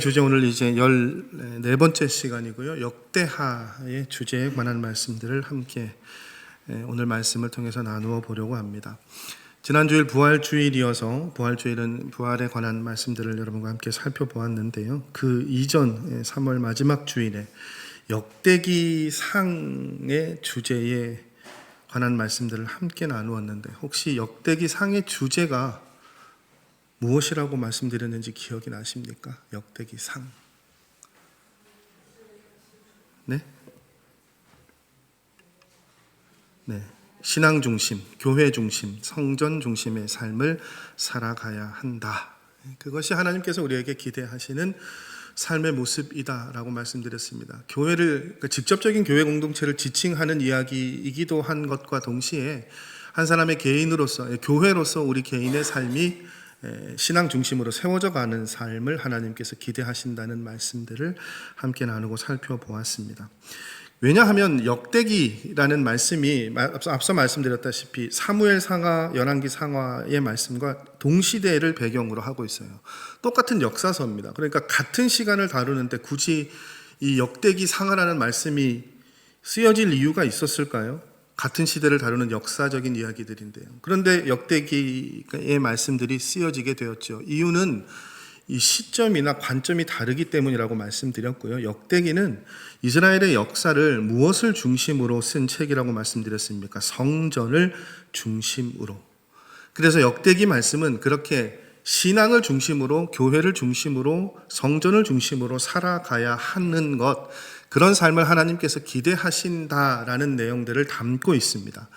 주제 오늘 이제 14번째 시간이고요. 역대하의 주제에 관한 말씀들을 함께 오늘 말씀을 통해서 나누어 보려고 합니다. 지난주일 부활주일이어서 부활주일은 부활에 관한 말씀들을 여러분과 함께 살펴보았는데요. 그 이전 3월 마지막 주일에 역대기 상의 주제에 관한 말씀들을 함께 나누었는데 혹시 역대기 상의 주제가 무엇이라고 말씀드렸는지 기억이 나십니까? 역대기 상. 네? 네. 신앙 중심, 교회 중심, 성전 중심의 삶을 살아가야 한다. 그것이 하나님께서 우리에게 기대하시는 삶의 모습이다라고 말씀드렸습니다. 교회를, 직접적인 교회 공동체를 지칭하는 이야기이기도 한 것과 동시에 한 사람의 개인으로서, 교회로서 우리 개인의 삶이 신앙 중심으로 세워져 가는 삶을 하나님께서 기대하신다는 말씀들을 함께 나누고 살펴보았습니다. 왜냐하면 역대기라는 말씀이 앞서 말씀드렸다시피 사무엘 상하, 열왕기 상하의 말씀과 동시대를 배경으로 하고 있어요. 똑같은 역사서입니다. 그러니까 같은 시간을 다루는데 굳이 이 역대기 상하라는 말씀이 쓰여질 이유가 있었을까요? 같은 시대를 다루는 역사적인 이야기들인데요. 그런데 역대기의 말씀들이 쓰여지게 되었죠. 이유는 이 시점이나 관점이 다르기 때문이라고 말씀드렸고요. 역대기는 이스라엘의 역사를 무엇을 중심으로 쓴 책이라고 말씀드렸습니까? 성전을 중심으로. 그래서 역대기 말씀은 그렇게 신앙을 중심으로, 교회를 중심으로, 성전을 중심으로 살아가야 하는 것, 그런 삶을 하나님께서 기대하신다라는 내용들을 담고 있습니다.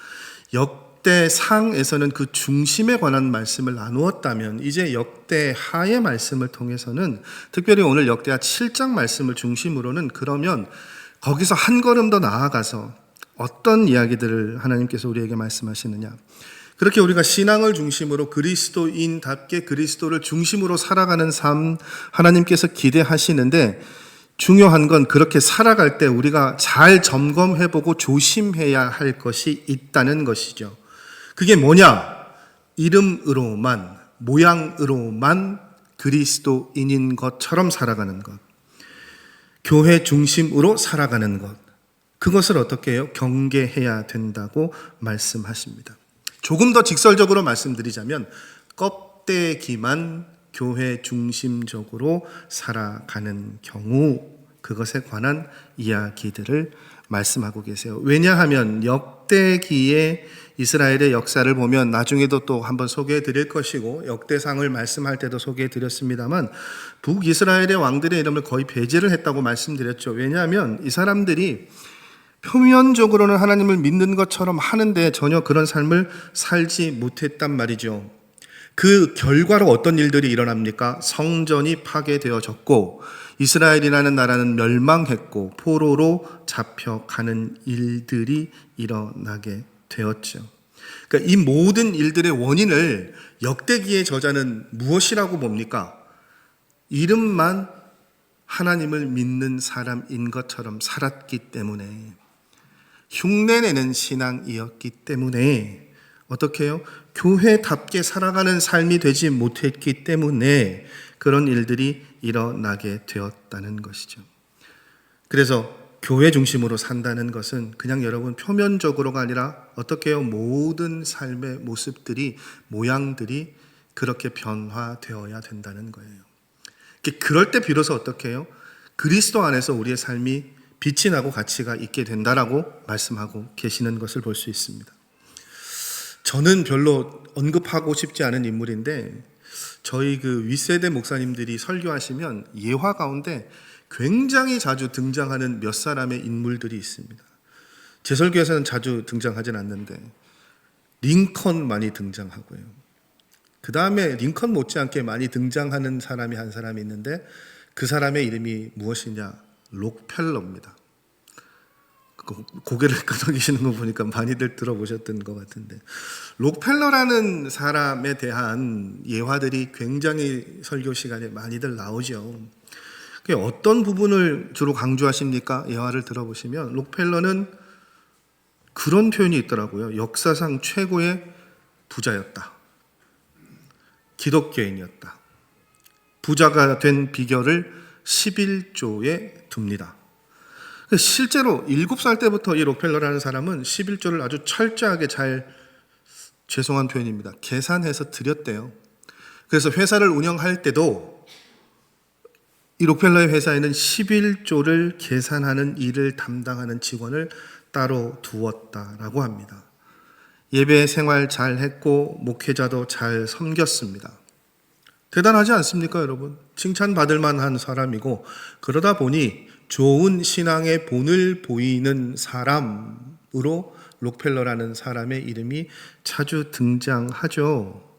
역대상에서는 그 중심에 관한 말씀을 나누었다면 이제 역대하의 말씀을 통해서는 특별히 오늘 역대하 7장 말씀을 중심으로는 그러면 거기서 한 걸음 더 나아가서 어떤 이야기들을 하나님께서 우리에게 말씀하시느냐. 그렇게 우리가 신앙을 중심으로 그리스도인답게 그리스도를 중심으로 살아가는 삶 하나님께서 기대하시는데 중요한 건 그렇게 살아갈 때 우리가 잘 점검해보고 조심해야 할 것이 있다는 것이죠. 그게 뭐냐? 이름으로만, 모양으로만 그리스도인인 것처럼 살아가는 것. 교회 중심으로 살아가는 것. 그것을 어떻게 해요? 경계해야 된다고 말씀하십니다. 조금 더 직설적으로 말씀드리자면 껍데기만 교회 중심적으로 살아가는 경우 그것에 관한 이야기들을 말씀하고 계세요. 왜냐하면 역대기의 이스라엘의 역사를 보면 나중에도 또 한번 소개해 드릴 것이고 역대상을 말씀할 때도 소개해 드렸습니다만 북이스라엘의 왕들의 이름을 거의 배제를 했다고 말씀드렸죠. 왜냐하면 이 사람들이 표면적으로는 하나님을 믿는 것처럼 하는데 전혀 그런 삶을 살지 못했단 말이죠. 그 결과로 어떤 일들이 일어납니까? 성전이 파괴되어졌고 이스라엘이라는 나라는 멸망했고 포로로 잡혀가는 일들이 일어나게 되었죠. 그러니까 이 모든 일들의 원인을 역대기의 저자는 무엇이라고 봅니까? 이름만 하나님을 믿는 사람인 것처럼 살았기 때문에 흉내내는 신앙이었기 때문에 어떻게 해요? 교회답게 살아가는 삶이 되지 못했기 때문에 그런 일들이 일어나게 되었다는 것이죠. 그래서 교회 중심으로 산다는 것은 그냥 여러분 표면적으로가 아니라 어떻게 해요? 모든 삶의 모습들이, 모양들이 그렇게 변화되어야 된다는 거예요. 그럴 때 비로소 어떻게 해요? 그리스도 안에서 우리의 삶이 빛이 나고 가치가 있게 된다라고 말씀하고 계시는 것을 볼 수 있습니다. 저는 별로 언급하고 싶지 않은 인물인데 저희 그 윗세대 목사님들이 설교하시면 예화 가운데 굉장히 자주 등장하는 몇 사람의 인물들이 있습니다. 제 설교에서는 자주 등장하진 않는데 링컨 많이 등장하고요. 그 다음에 링컨 못지않게 많이 등장하는 사람이 한 사람이 있는데 그 사람의 이름이 무엇이냐? 록펠러입니다. 고개를 끄덕이시는 거 보니까 많이들 들어보셨던 것 같은데 록펠러라는 사람에 대한 예화들이 굉장히 설교 시간에 많이들 나오죠. 어떤 부분을 주로 강조하십니까? 예화를 들어보시면 록펠러는 그런 표현이 있더라고요. 역사상 최고의 부자였다. 기독교인이었다. 부자가 된 비결을 11조에 둡니다. 실제로 7살 때부터 이 록펠러라는 사람은 11조를 아주 철저하게 죄송한 표현입니다, 계산해서 드렸대요. 그래서 회사를 운영할 때도 이 록펠러의 회사에는 11조를 계산하는 일을 담당하는 직원을 따로 두었다라고 합니다. 예배 생활 잘 했고 목회자도 잘 섬겼습니다. 대단하지 않습니까, 여러분? 칭찬받을 만한 사람이고, 그러다 보니 좋은 신앙의 본을 보이는 사람으로 록펠러라는 사람의 이름이 자주 등장하죠.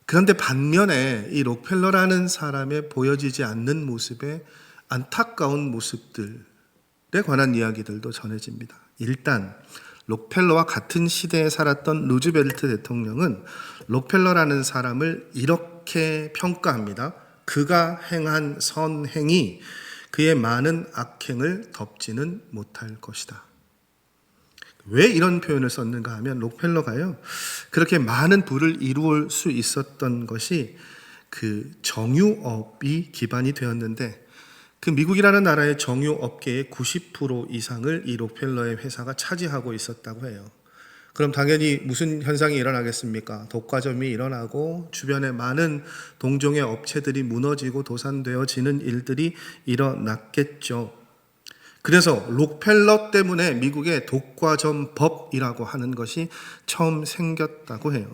그런데 반면에 이 록펠러라는 사람의 보여지지 않는 모습에 안타까운 모습들에 관한 이야기들도 전해집니다. 일단 록펠러와 같은 시대에 살았던 루즈벨트 대통령은 록펠러라는 사람을 이렇게 평가합니다. 그가 행한 선행이 그의 많은 악행을 덮지는 못할 것이다. 왜 이런 표현을 썼는가 하면, 록펠러가요, 그렇게 많은 부를 이루을 수 있었던 것이 그 정유업이 기반이 되었는데, 그 미국이라는 나라의 정유업계의 90% 이상을 이 록펠러의 회사가 차지하고 있었다고 해요. 그럼 당연히 무슨 현상이 일어나겠습니까? 독과점이 일어나고 주변에 많은 동종의 업체들이 무너지고 도산되어지는 일들이 일어났겠죠. 그래서 록펠러 때문에 미국의 독과점법이라고 하는 것이 처음 생겼다고 해요.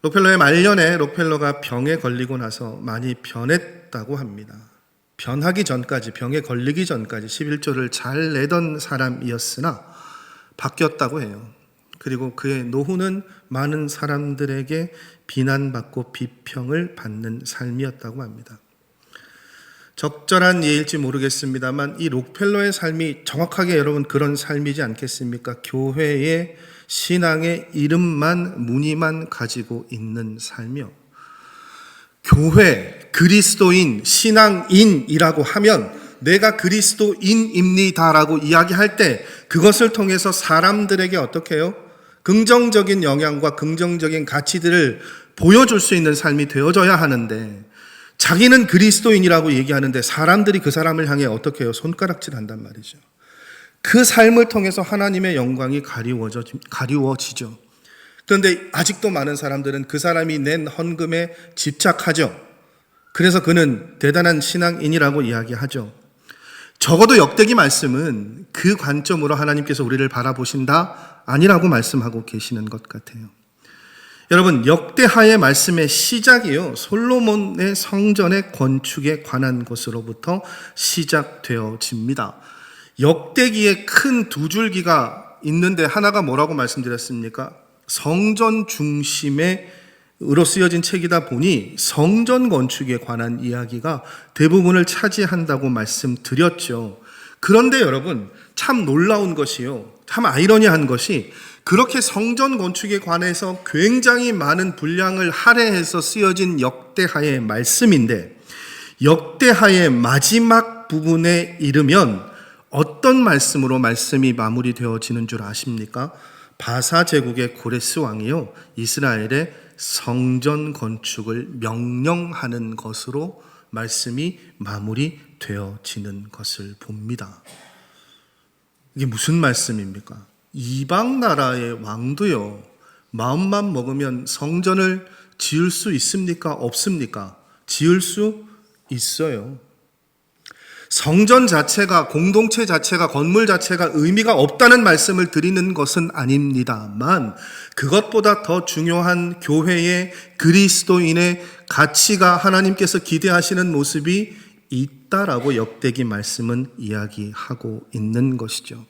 록펠러의 말년에 록펠러가 병에 걸리고 나서 많이 변했다고 합니다. 변하기 전까지, 병에 걸리기 전까지 11조를 잘 내던 사람이었으나 바뀌었다고 해요. 그리고 그의 노후는 많은 사람들에게 비난받고 비평을 받는 삶이었다고 합니다. 적절한 예일지 모르겠습니다만 이 록펠러의 삶이 정확하게 여러분 그런 삶이지 않겠습니까? 교회의 신앙의 이름만, 무늬만 가지고 있는 삶이요. 교회, 그리스도인, 신앙인이라고 하면 내가 그리스도인입니다라고 이야기할 때 그것을 통해서 사람들에게 어떻게 해요? 긍정적인 영향과 긍정적인 가치들을 보여줄 수 있는 삶이 되어져야 하는데, 자기는 그리스도인이라고 얘기하는데 사람들이 그 사람을 향해 어떻게 해요? 손가락질한단 말이죠. 그 삶을 통해서 하나님의 영광이 가리워지죠. 그런데 아직도 많은 사람들은 그 사람이 낸 헌금에 집착하죠. 그래서 그는 대단한 신앙인이라고 이야기하죠. 적어도 역대기 말씀은 그 관점으로 하나님께서 우리를 바라보신다 아니라고 말씀하고 계시는 것 같아요. 여러분, 역대하의 말씀의 시작이요, 솔로몬의 성전의 건축에 관한 것으로부터 시작되어집니다. 역대기에 큰 두 줄기가 있는데 하나가 뭐라고 말씀드렸습니까? 성전 중심으로 쓰여진 책이다 보니 성전 건축에 관한 이야기가 대부분을 차지한다고 말씀드렸죠. 그런데 여러분, 참 놀라운 것이요, 참 아이러니한 것이, 그렇게 성전 건축에 관해서 굉장히 많은 분량을 할애해서 쓰여진 역대하의 말씀인데, 역대하의 마지막 부분에 이르면 어떤 말씀으로 말씀이 마무리되어지는 줄 아십니까? 바사 제국의 고레스 왕이요, 이스라엘의 성전 건축을 명령하는 것으로 말씀이 마무리되어지는 것을 봅니다. 이게 무슨 말씀입니까? 이방 나라의 왕도요, 마음만 먹으면 성전을 지을 수 있습니까? 없습니까? 지을 수 있어요. 성전 자체가, 공동체 자체가, 건물 자체가 의미가 없다는 말씀을 드리는 것은 아닙니다만, 그것보다 더 중요한 교회의, 그리스도인의 가치가 하나님께서 기대하시는 모습이 있다라고 역대기 말씀은 이야기하고 있는 것이죠.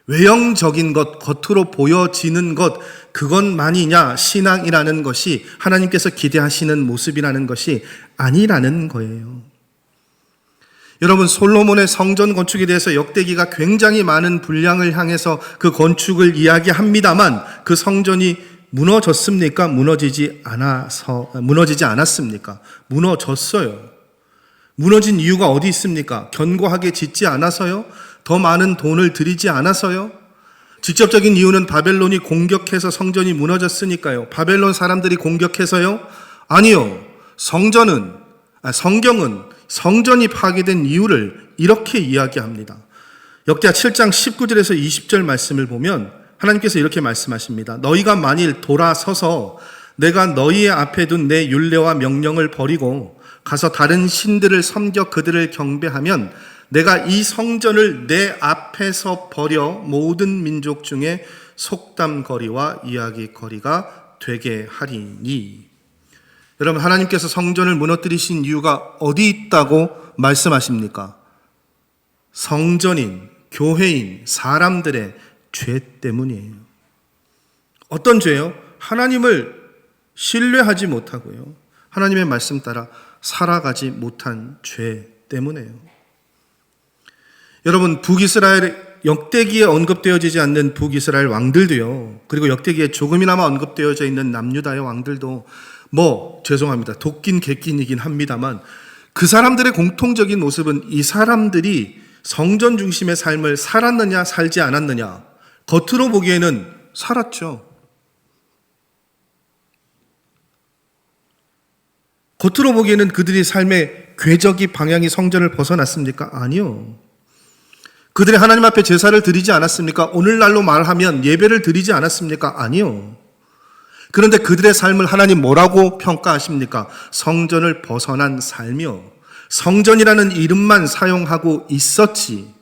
외형적인 것, 겉으로 보여지는 것, 그것만이냐 신앙이라는 것이, 하나님께서 기대하시는 모습이라는 것이 아니라는 거예요. 여러분, 솔로몬의 성전 건축에 대해서 역대기가 굉장히 많은 분량을 향해서 그 건축을 이야기합니다만, 그 성전이 무너졌습니까? 무너지지 않았습니까? 무너졌어요. 무너진 이유가 어디 있습니까? 견고하게 짓지 않아서요? 더 많은 돈을 들이지 않아서요? 직접적인 이유는 바벨론이 공격해서 성전이 무너졌으니까요. 바벨론 사람들이 공격해서요? 아니요. 성전은 성경은 성전이 파괴된 이유를 이렇게 이야기합니다. 역대하 7장 19절에서 20절 말씀을 보면 하나님께서 이렇게 말씀하십니다. 너희가 만일 돌아서서 내가 너희의 앞에 둔 내 율례와 명령을 버리고 가서 다른 신들을 섬겨 그들을 경배하면 내가 이 성전을 내 앞에서 버려 모든 민족 중에 속담거리와 이야기거리가 되게 하리니. 여러분, 하나님께서 성전을 무너뜨리신 이유가 어디 있다고 말씀하십니까? 성전인, 교회인, 사람들의 죄 때문이에요. 어떤 죄요? 하나님을 신뢰하지 못하고요, 하나님의 말씀 따라 살아가지 못한 죄 때문에요. 여러분, 북이스라엘 역대기에 언급되어지지 않는 북이스라엘 왕들도요, 그리고 역대기에 조금이나마 언급되어져 있는 남유다의 왕들도 죄송합니다, 도끼인 객기이긴 합니다만 그 사람들의 공통적인 모습은 이 사람들이 성전 중심의 삶을 살았느냐 살지 않았느냐, 겉으로 보기에는 살았죠. 겉으로 보기에는 그들의 삶의 궤적이 방향이 성전을 벗어났습니까? 아니요. 그들의 하나님 앞에 제사를 드리지 않았습니까? 오늘날로 말하면 예배를 드리지 않았습니까? 아니요. 그런데 그들의 삶을 하나님 뭐라고 평가하십니까? 성전을 벗어난 삶이요. 성전이라는 이름만 사용하고 있었지,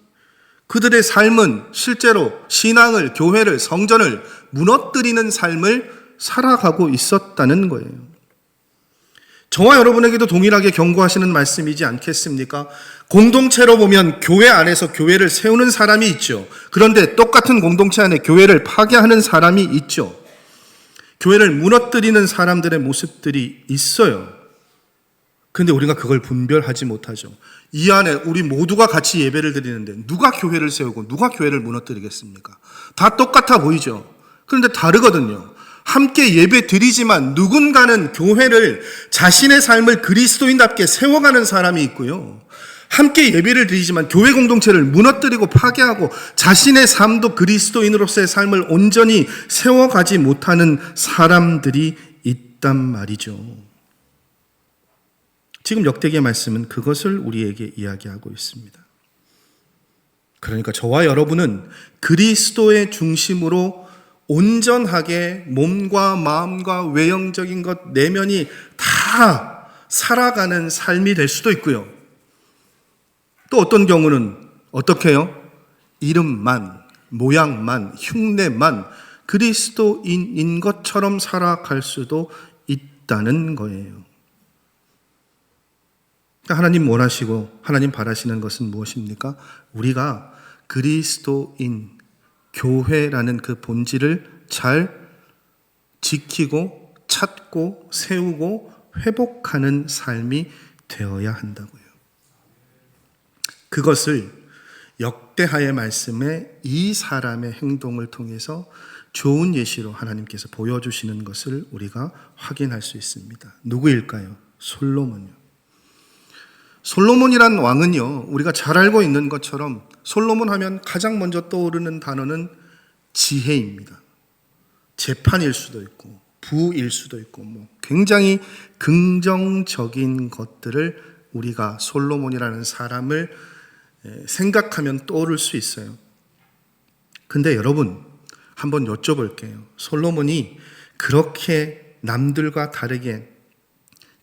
그들의 삶은 실제로 신앙을, 교회를, 성전을 무너뜨리는 삶을 살아가고 있었다는 거예요. 저와 여러분에게도 동일하게 경고하시는 말씀이지 않겠습니까? 공동체로 보면 교회 안에서 교회를 세우는 사람이 있죠. 그런데 똑같은 공동체 안에 교회를 파괴하는 사람이 있죠. 교회를 무너뜨리는 사람들의 모습들이 있어요. 그런데 우리가 그걸 분별하지 못하죠. 이 안에 우리 모두가 같이 예배를 드리는데 누가 교회를 세우고 누가 교회를 무너뜨리겠습니까? 다 똑같아 보이죠. 그런데 다르거든요. 함께 예배 드리지만 누군가는 교회를, 자신의 삶을 그리스도인답게 세워가는 사람이 있고요, 함께 예배를 드리지만 교회 공동체를 무너뜨리고 파괴하고 자신의 삶도 그리스도인으로서의 삶을 온전히 세워가지 못하는 사람들이 있단 말이죠. 지금 역대기의 말씀은 그것을 우리에게 이야기하고 있습니다. 그러니까 저와 여러분은 그리스도의 중심으로 온전하게 몸과 마음과 외형적인 것, 내면이 다 살아가는 삶이 될 수도 있고요, 또 어떤 경우는 어떻게 해요? 이름만, 모양만, 흉내만 그리스도인인 것처럼 살아갈 수도 있다는 거예요. 하나님 원하시고 하나님 바라시는 것은 무엇입니까? 우리가 그리스도인, 교회라는 그 본질을 잘 지키고 찾고 세우고 회복하는 삶이 되어야 한다고요. 그것을 역대하의 말씀에 이 사람의 행동을 통해서 좋은 예시로 하나님께서 보여주시는 것을 우리가 확인할 수 있습니다. 누구일까요? 솔로몬이요. 솔로몬이란 왕은요, 우리가 잘 알고 있는 것처럼 솔로몬 하면 가장 먼저 떠오르는 단어는 지혜입니다. 재판일 수도 있고 부일 수도 있고 굉장히 긍정적인 것들을 우리가 솔로몬이라는 사람을 생각하면 떠오를 수 있어요. 근데 여러분, 한번 여쭤볼게요. 솔로몬이 그렇게 남들과 다르게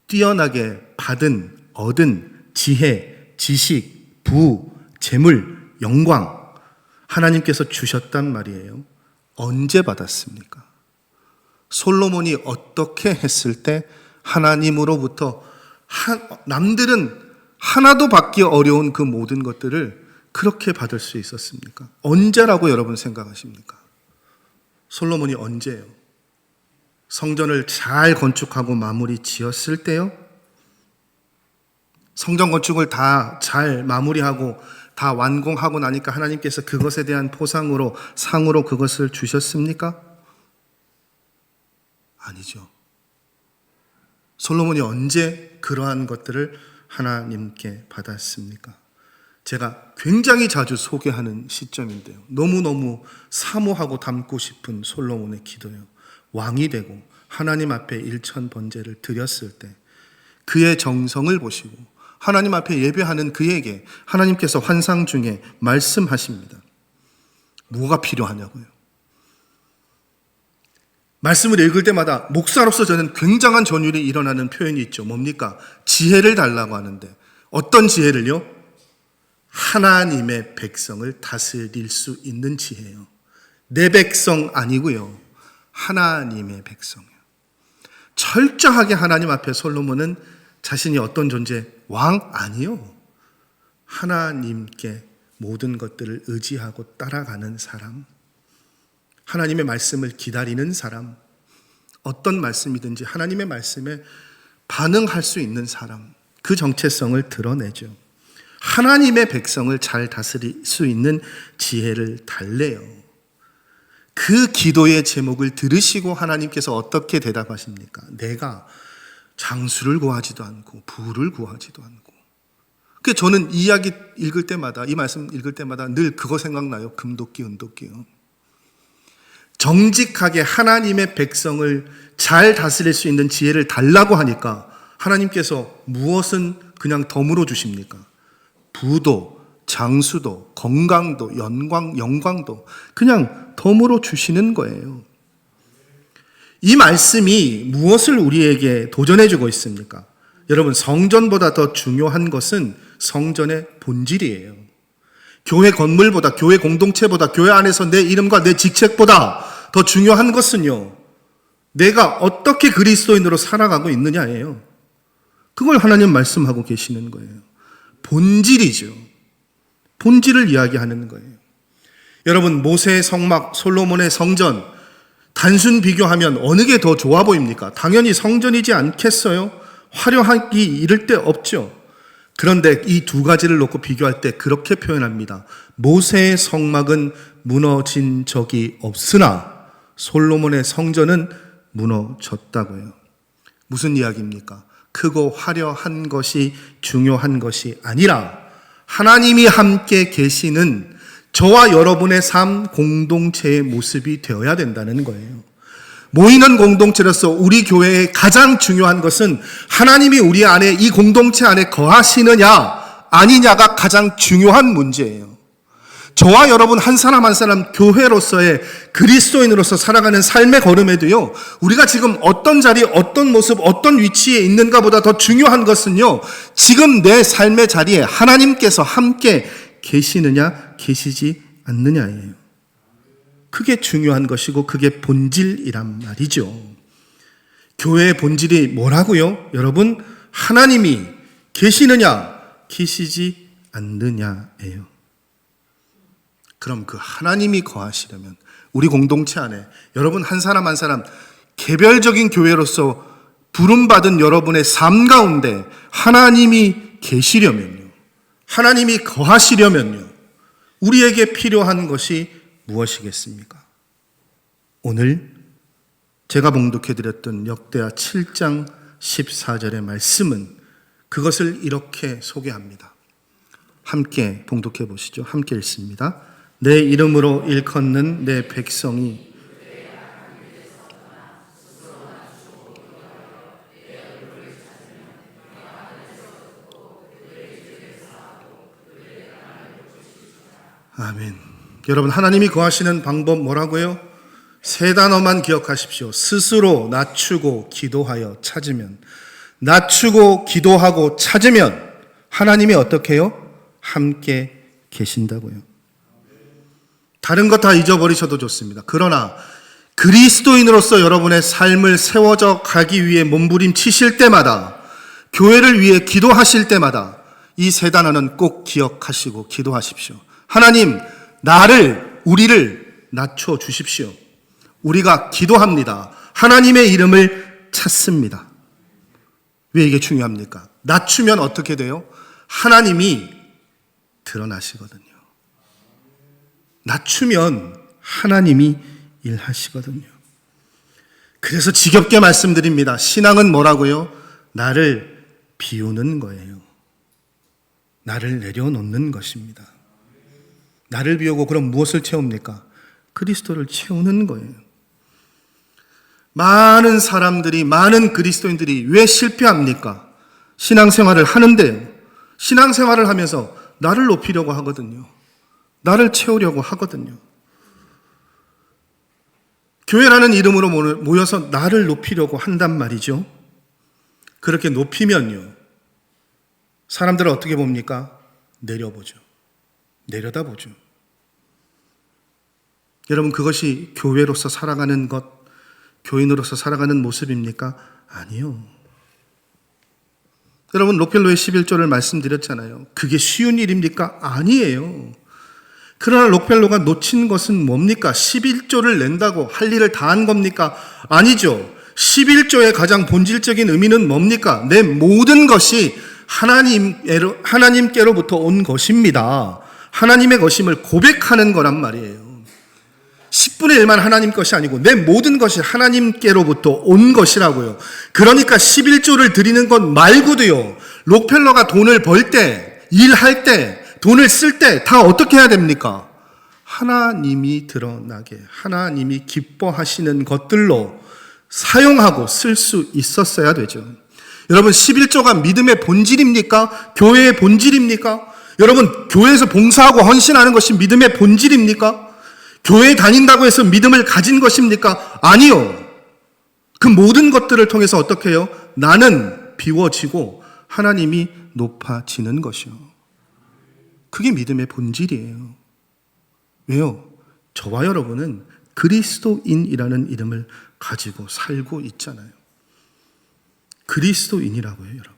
뛰어나게 얻은 지혜, 지식, 부, 재물, 영광 하나님께서 주셨단 말이에요. 언제 받았습니까? 솔로몬이 어떻게 했을 때 하나님으로부터 남들은 하나도 받기 어려운 그 모든 것들을 그렇게 받을 수 있었습니까? 언제라고 여러분 생각하십니까? 솔로몬이 언제예요? 성전을 잘 건축하고 마무리 지었을 때요? 성전 건축을 다 잘 마무리하고 다 완공하고 나니까 하나님께서 그것에 대한 보상으로, 상으로 그것을 주셨습니까? 아니죠. 솔로몬이 언제 그러한 것들을 하나님께 받았습니까? 제가 굉장히 자주 소개하는 시점인데요, 너무너무 사모하고 담고 싶은 솔로몬의 기도예요. 왕이 되고 하나님 앞에 일천 번제를 드렸을 때 그의 정성을 보시고 하나님 앞에 예배하는 그에게 하나님께서 환상 중에 말씀하십니다. 뭐가 필요하냐고요. 말씀을 읽을 때마다 목사로서 저는 굉장한 전율이 일어나는 표현이 있죠. 뭡니까? 지혜를 달라고 하는데 어떤 지혜를요? 하나님의 백성을 다스릴 수 있는 지혜예요. 내 백성 아니고요. 하나님의 백성이요. 철저하게 하나님 앞에 솔로몬은 자신이 어떤 존재? 왕 아니요. 하나님께 모든 것들을 의지하고 따라가는 사람. 하나님의 말씀을 기다리는 사람. 어떤 말씀이든지 하나님의 말씀에 반응할 수 있는 사람. 그 정체성을 드러내죠. 하나님의 백성을 잘 다스릴 수 있는 지혜를 달래요. 그 기도의 제목을 들으시고 하나님께서 어떻게 대답하십니까? 내가 장수를 구하지도 않고 부를 구하지도 않고. 그래서 저는 이 이야기 읽을 때마다, 이 말씀 읽을 때마다 늘 그거 생각나요. 금도끼, 은도끼요. 정직하게 하나님의 백성을 잘 다스릴 수 있는 지혜를 달라고 하니까 하나님께서 무엇은 그냥 덤으로 주십니까? 부도, 장수도, 건강도, 영광도 그냥 덤으로 주시는 거예요. 이 말씀이 무엇을 우리에게 도전해주고 있습니까? 여러분, 성전보다 더 중요한 것은 성전의 본질이에요. 교회 건물보다, 교회 공동체보다, 교회 안에서 내 이름과 내 직책보다 더 중요한 것은요, 내가 어떻게 그리스도인으로 살아가고 있느냐예요. 그걸 하나님 말씀하고 계시는 거예요. 본질이죠. 본질을 이야기하는 거예요. 여러분, 모세의 성막, 솔로몬의 성전, 단순 비교하면 어느 게 더 좋아 보입니까? 당연히 성전이지 않겠어요? 화려하기 이를 데 없죠. 그런데 이 두 가지를 놓고 비교할 때 그렇게 표현합니다. 모세의 성막은 무너진 적이 없으나 솔로몬의 성전은 무너졌다고요. 무슨 이야기입니까? 크고 화려한 것이 중요한 것이 아니라 하나님이 함께 계시는 저와 여러분의 삶 공동체의 모습이 되어야 된다는 거예요. 모이는 공동체로서 우리 교회의 가장 중요한 것은 하나님이 우리 안에, 이 공동체 안에 거하시느냐 아니냐가 가장 중요한 문제예요. 저와 여러분 한 사람 한 사람 교회로서의 그리스도인으로서 살아가는 삶의 걸음에도요, 우리가 지금 어떤 자리, 어떤 모습, 어떤 위치에 있는가 보다 더 중요한 것은요, 지금 내 삶의 자리에 하나님께서 함께 계시느냐 계시지 않느냐예요. 그게 중요한 것이고 그게 본질이란 말이죠. 교회의 본질이 뭐라고요? 여러분, 하나님이 계시느냐 계시지 않느냐예요. 그럼 그 하나님이 거하시려면 우리 공동체 안에 여러분 한 사람 한 사람 개별적인 교회로서 부름받은 여러분의 삶 가운데 하나님이 계시려면요, 하나님이 거하시려면요, 우리에게 필요한 것이 무엇이겠습니까? 오늘 제가 봉독해드렸던 역대하 7장 14절의 말씀은 그것을 이렇게 소개합니다. 함께 봉독해 보시죠. 함께 읽습니다. 내 이름으로 일컫는 내 백성이 아멘. 여러분, 하나님이 거하시는 방법 뭐라고요? 세 단어만 기억하십시오. 스스로 낮추고 기도하여 찾으면, 낮추고 기도하고 찾으면 하나님이 어떻게 해요? 함께 계신다고요. 다른 거 다 잊어버리셔도 좋습니다. 그러나 그리스도인으로서 여러분의 삶을 세워져 가기 위해 몸부림치실 때마다, 교회를 위해 기도하실 때마다 이 세 단어는 꼭 기억하시고 기도하십시오. 하나님, 우리를 낮춰 주십시오. 우리가 기도합니다. 하나님의 이름을 찾습니다. 왜 이게 중요합니까? 낮추면 어떻게 돼요? 하나님이 드러나시거든요. 낮추면 하나님이 일하시거든요. 그래서 지겹게 말씀드립니다. 신앙은 뭐라고요? 나를 비우는 거예요. 나를 내려놓는 것입니다. 나를 비우고 그럼 무엇을 채웁니까? 그리스도를 채우는 거예요. 많은 사람들이, 많은 그리스도인들이 왜 실패합니까? 신앙생활을 하는데요. 신앙생활을 하면서 나를 높이려고 하거든요. 나를 채우려고 하거든요. 교회라는 이름으로 모여서 나를 높이려고 한단 말이죠. 그렇게 높이면요, 사람들은 어떻게 봅니까? 내려보죠. 내려다보죠. 여러분, 그것이 교회로서 살아가는 것, 교인으로서 살아가는 모습입니까? 아니요. 여러분, 록펠로의 11조를 말씀드렸잖아요. 그게 쉬운 일입니까? 아니에요. 그러나 록펠로가 놓친 것은 뭡니까? 11조를 낸다고 할 일을 다 한 겁니까? 아니죠. 11조의 가장 본질적인 의미는 뭡니까? 내 모든 것이 하나님께로부터 온 것입니다. 하나님의 것임을 고백하는 거란 말이에요. 10분의 1만 하나님 것이 아니고 내 모든 것이 하나님께로부터 온 것이라고요. 그러니까 11조를 드리는 것 말고도요, 록펠러가 돈을 벌 때, 일할 때, 돈을 쓸 때 다 어떻게 해야 됩니까? 하나님이 드러나게, 하나님이 기뻐하시는 것들로 사용하고 쓸 수 있었어야 되죠. 여러분, 11조가 믿음의 본질입니까? 교회의 본질입니까? 여러분, 교회에서 봉사하고 헌신하는 것이 믿음의 본질입니까? 교회에 다닌다고 해서 믿음을 가진 것입니까? 아니요. 그 모든 것들을 통해서 어떻게 해요? 나는 비워지고 하나님이 높아지는 것이요. 그게 믿음의 본질이에요. 왜요? 저와 여러분은 그리스도인이라는 이름을 가지고 살고 있잖아요. 그리스도인이라고요, 여러분.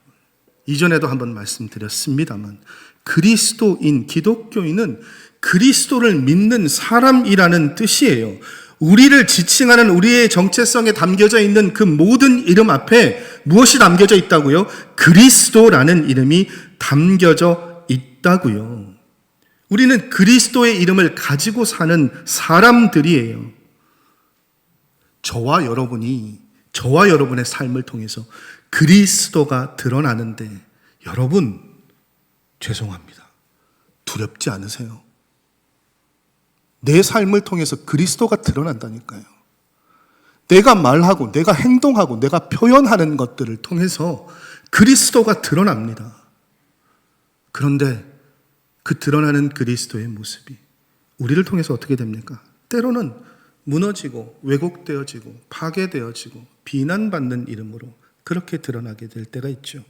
이전에도 한번 말씀드렸습니다만, 그리스도인, 기독교인은 그리스도를 믿는 사람이라는 뜻이에요. 우리를 지칭하는 우리의 정체성에 담겨져 있는 그 모든 이름 앞에 무엇이 담겨져 있다고요? 그리스도라는 이름이 담겨져 있다고요. 우리는 그리스도의 이름을 가지고 사는 사람들이에요. 저와 여러분의 삶을 통해서 그리스도가 드러나는데, 여러분, 죄송합니다. 두렵지 않으세요? 내 삶을 통해서 그리스도가 드러난다니까요. 내가 말하고 내가 행동하고 내가 표현하는 것들을 통해서 그리스도가 드러납니다. 그런데 그 드러나는 그리스도의 모습이 우리를 통해서 어떻게 됩니까? 때로는 무너지고 왜곡되어지고 파괴되어지고 비난받는 이름으로 그렇게 드러나게 될 때가 있죠.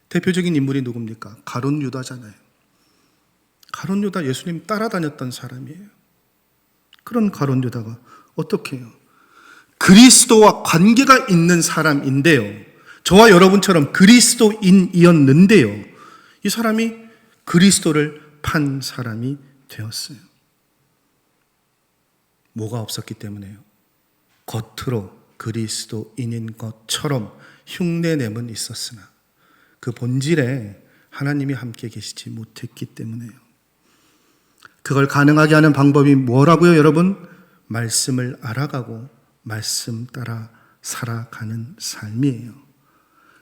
대표적인 인물이 누굽니까? 가룟 유다잖아요. 가룟 유다, 예수님 따라다녔던 사람이에요. 그런 가룟 유다가 어떻게 해요? 그리스도와 관계가 있는 사람인데요, 저와 여러분처럼 그리스도인이었는데요, 이 사람이 그리스도를 판 사람이 되었어요. 뭐가 없었기 때문에요? 겉으로 그리스도인인 것처럼 흉내냄은 있었으나 그 본질에 하나님이 함께 계시지 못했기 때문에요. 그걸 가능하게 하는 방법이 뭐라고요, 여러분? 말씀을 알아가고 말씀 따라 살아가는 삶이에요.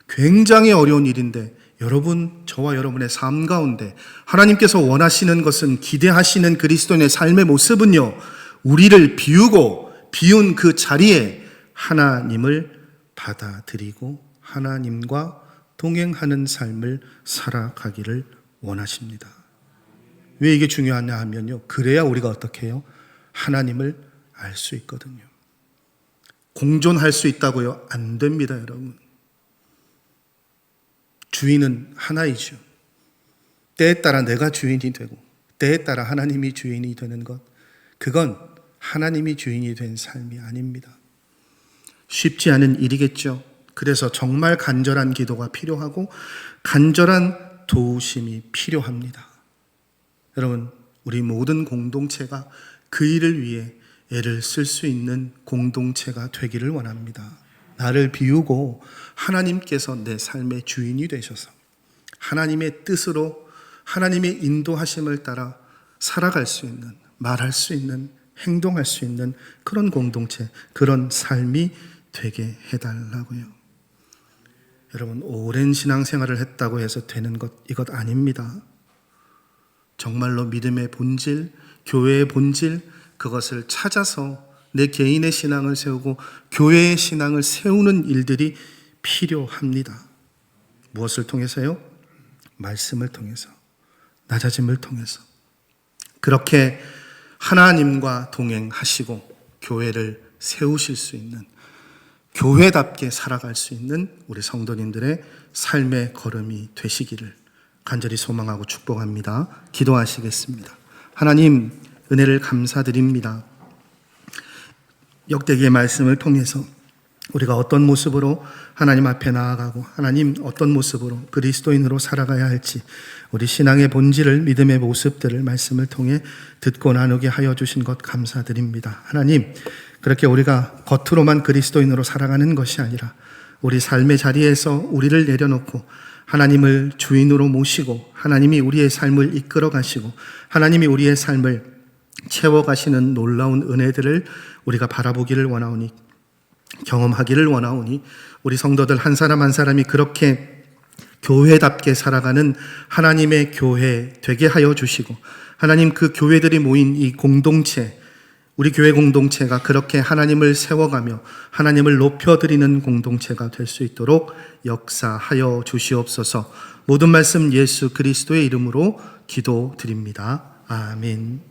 굉장히 어려운 일인데, 여러분, 저와 여러분의 삶 가운데 하나님께서 원하시는 것은, 기대하시는 그리스도인의 삶의 모습은요, 우리를 비운 그 자리에 하나님을 받아들이고 하나님과 동행하는 삶을 살아가기를 원하십니다. 왜 이게 중요하냐 하면요, 그래야 우리가 어떻게 해요? 하나님을 알 수 있거든요. 공존할 수 있다고요? 안 됩니다, 여러분. 주인은 하나이죠. 때에 따라 내가 주인이 되고 때에 따라 하나님이 주인이 되는 것, 그건 하나님이 주인이 된 삶이 아닙니다. 쉽지 않은 일이겠죠. 그래서 정말 간절한 기도가 필요하고 간절한 도우심이 필요합니다. 여러분, 우리 모든 공동체가 그 일을 위해 애를 쓸 수 있는 공동체가 되기를 원합니다. 나를 비우고 하나님께서 내 삶의 주인이 되셔서 하나님의 뜻으로, 하나님의 인도하심을 따라 살아갈 수 있는, 말할 수 있는, 행동할 수 있는 그런 공동체, 그런 삶이 되게 해달라고요. 여러분, 오랜 신앙생활을 했다고 해서 되는 것, 이것 아닙니다. 정말로 믿음의 본질, 교회의 본질, 그것을 찾아서 내 개인의 신앙을 세우고 교회의 신앙을 세우는 일들이 필요합니다. 무엇을 통해서요? 말씀을 통해서, 낮아짐을 통해서. 그렇게 하나님과 동행하시고 교회를 세우실 수 있는, 교회답게 살아갈 수 있는 우리 성도님들의 삶의 걸음이 되시기를 간절히 소망하고 축복합니다. 기도하시겠습니다. 하나님, 은혜를 감사드립니다. 역대기의 말씀을 통해서 우리가 어떤 모습으로 하나님 앞에 나아가고 하나님 어떤 모습으로 그리스도인으로 살아가야 할지 우리 신앙의 본질을, 믿음의 모습들을 말씀을 통해 듣고 나누게 하여 주신 것 감사드립니다. 하나님, 그렇게 우리가 겉으로만 그리스도인으로 살아가는 것이 아니라 우리 삶의 자리에서 우리를 내려놓고 하나님을 주인으로 모시고 하나님이 우리의 삶을 이끌어 가시고 하나님이 우리의 삶을 채워가시는 놀라운 은혜들을 우리가 바라보기를 원하오니, 경험하기를 원하오니, 우리 성도들 한 사람 한 사람이 그렇게 교회답게 살아가는 하나님의 교회 되게 하여 주시고, 하나님 그 교회들이 모인 이 공동체, 우리 교회 공동체가 그렇게 하나님을 세워가며 하나님을 높여드리는 공동체가 될 수 있도록 역사하여 주시옵소서. 모든 말씀 예수 그리스도의 이름으로 기도드립니다. 아멘.